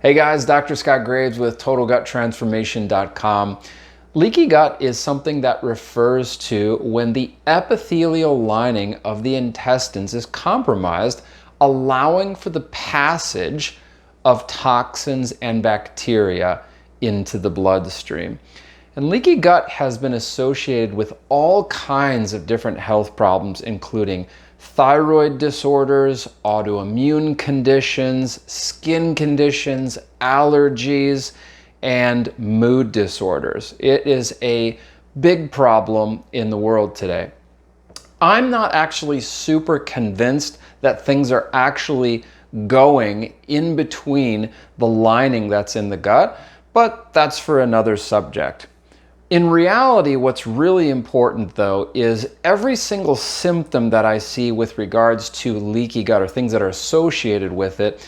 Hey guys, Dr. Scott Graves with TotalGutTransformation.com. Leaky gut is something that refers to when the epithelial lining of the intestines is compromised, allowing for the passage of toxins and bacteria into the bloodstream. And leaky gut has been associated with all kinds of different health problems, including thyroid disorders, autoimmune conditions, skin conditions, allergies, and mood disorders. It is a big problem in the world today. I'm not actually super convinced that things are actually going in between the lining that's in the gut, but that's for another subject. In reality, what's really important though is every single symptom that I see with regards to leaky gut or things that are associated with it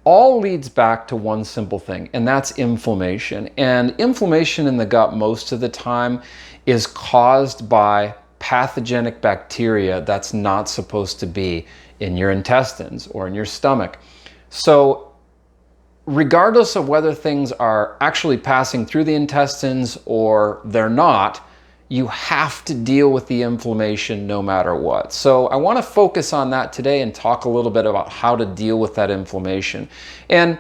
all leads back to one simple thing, and that's inflammation. And inflammation in the gut most of the time is caused by pathogenic bacteria that's not supposed to be in your intestines or in your stomach. So regardless of whether things are actually passing through the intestines or they're not, you have to deal with the inflammation no matter what. So I want to focus on that today and talk a little bit about how to deal with that inflammation. And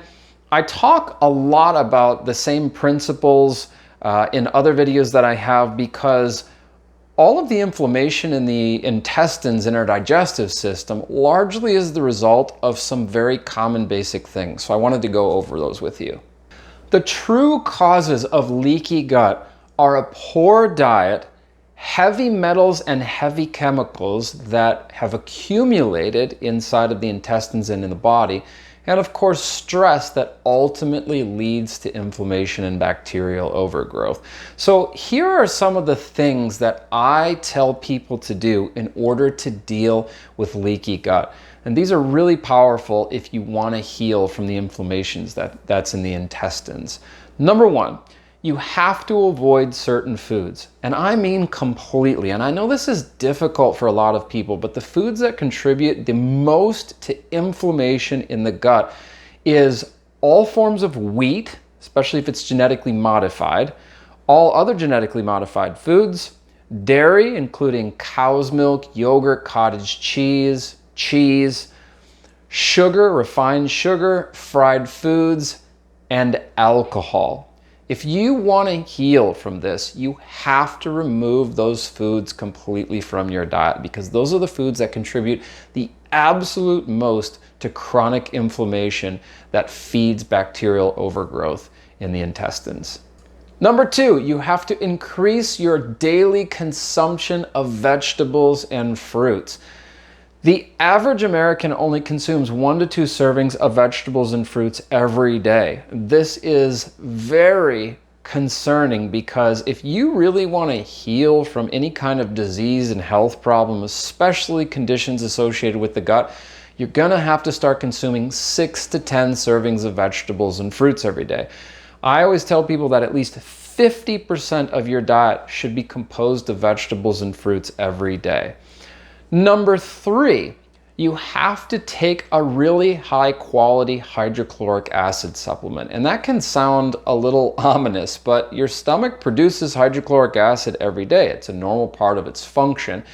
I talk a lot about the same principles in other videos that I have, because all of the inflammation in the intestines in our digestive system largely is the result of some very common basic things. So I wanted to go over those with you. The true causes of leaky gut are a poor diet, heavy metals and heavy chemicals that have accumulated inside of the intestines and in the body, and of course stress that ultimately leads to inflammation and bacterial overgrowth. So here are some of the things that I tell people to do in order to deal with leaky gut. And these are really powerful if you want to heal from the inflammations that's in the intestines. Number one, you have to avoid certain foods. And I mean completely. And I know this is difficult for a lot of people, but the foods that contribute the most to inflammation in the gut is all forms of wheat, especially if it's genetically modified, all other genetically modified foods, dairy, including cow's milk, yogurt, cottage cheese, sugar, refined sugar, fried foods, and alcohol. If you want to heal from this, you have to remove those foods completely from your diet, because those are the foods that contribute the absolute most to chronic inflammation that feeds bacterial overgrowth in the intestines. Number two, you have to increase your daily consumption of vegetables and fruits. The average American only consumes 1 to 2 servings of vegetables and fruits every day. This is very concerning, because if you really want to heal from any kind of disease and health problem, especially conditions associated with the gut, you're going to have to start consuming 6 to 10 servings of vegetables and fruits every day. I always tell people that at least 50% of your diet should be composed of vegetables and fruits every day. Number three, you have to take a really high quality hydrochloric acid supplement. And that can sound a little ominous, but your stomach produces hydrochloric acid every day. It's a normal part of its function.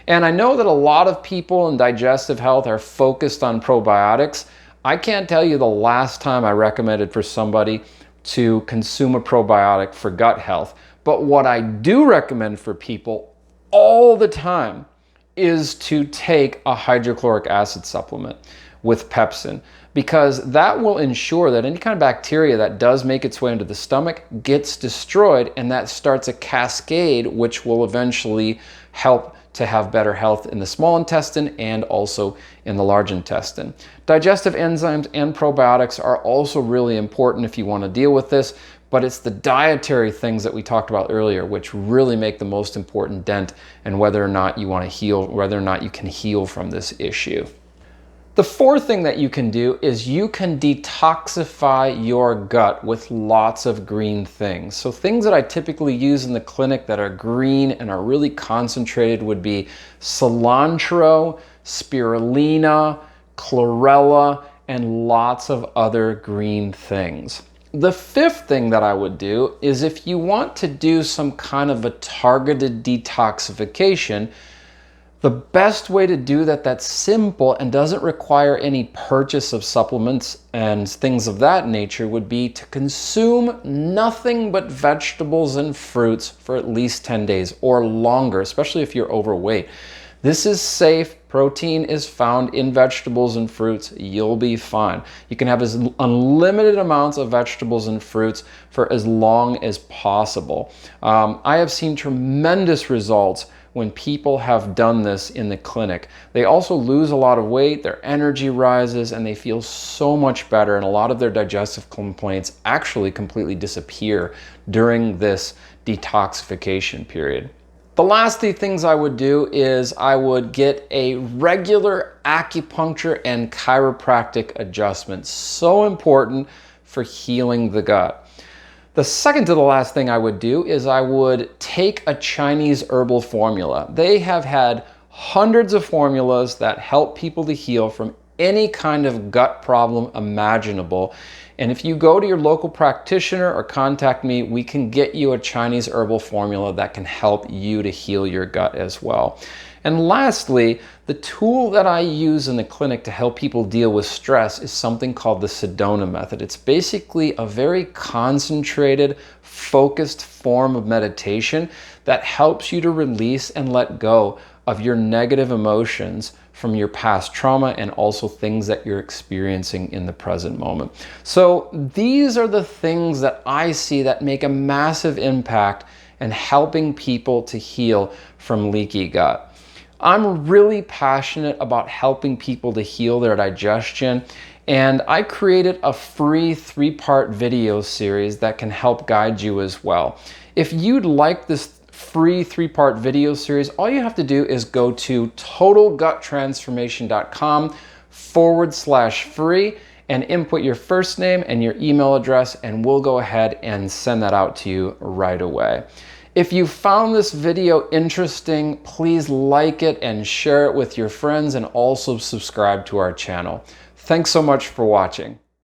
And I know that a lot of people in digestive health are focused on probiotics. I can't tell you the last time I recommended for somebody to consume a probiotic for gut health. But what I do recommend for people all the time is to take a hydrochloric acid supplement with pepsin, because that will ensure that any kind of bacteria that does make its way into the stomach gets destroyed, and that starts a cascade which will eventually help to have better health in the small intestine and also in the large intestine. Digestive enzymes and probiotics are also really important if you want to deal with this, but it's the dietary things that we talked about earlier which really make the most important dent in whether or not you want to heal, whether or not you can heal from this issue. The fourth thing that you can do is you can detoxify your gut with lots of green things. So things that I typically use in the clinic that are green and are really concentrated would be cilantro, spirulina, chlorella, and lots of other green things. The fifth thing that I would do is if you want to do some kind of a targeted detoxification, the best way to do that that's simple and doesn't require any purchase of supplements and things of that nature would be to consume nothing but vegetables and fruits for at least 10 days or longer, especially if you're overweight. This is safe. Protein is found in vegetables and fruits. You'll be fine. You can have as unlimited amounts of vegetables and fruits for as long as possible. I have seen tremendous results when people have done this in the clinic. They also lose a lot of weight, their energy rises, and they feel so much better, and a lot of their digestive complaints actually completely disappear during this detoxification period. The last three things I would do is I would get a regular acupuncture and chiropractic adjustment. So important for healing the gut. The second to the last thing I would do is I would take a Chinese herbal formula. They have had hundreds of formulas that help people to heal from any kind of gut problem imaginable. And if you go to your local practitioner or contact me, we can get you a Chinese herbal formula that can help you to heal your gut as well. And lastly, the tool that I use in the clinic to help people deal with stress is something called the Sedona Method. It's basically a very concentrated, focused form of meditation that helps you to release and let go of your negative emotions from your past trauma and also things that you're experiencing in the present moment. So these are the things that I see that make a massive impact in helping people to heal from leaky gut. I'm really passionate about helping people to heal their digestion, and I created a free 3-part video series that can help guide you as well. If you'd like this free 3-part video series, all you have to do is go to totalguttransformation.com/free and input your first name and your email address, and we'll go ahead and send that out to you right away. If you found this video interesting, please like it and share it with your friends, and also subscribe to our channel. Thanks so much for watching.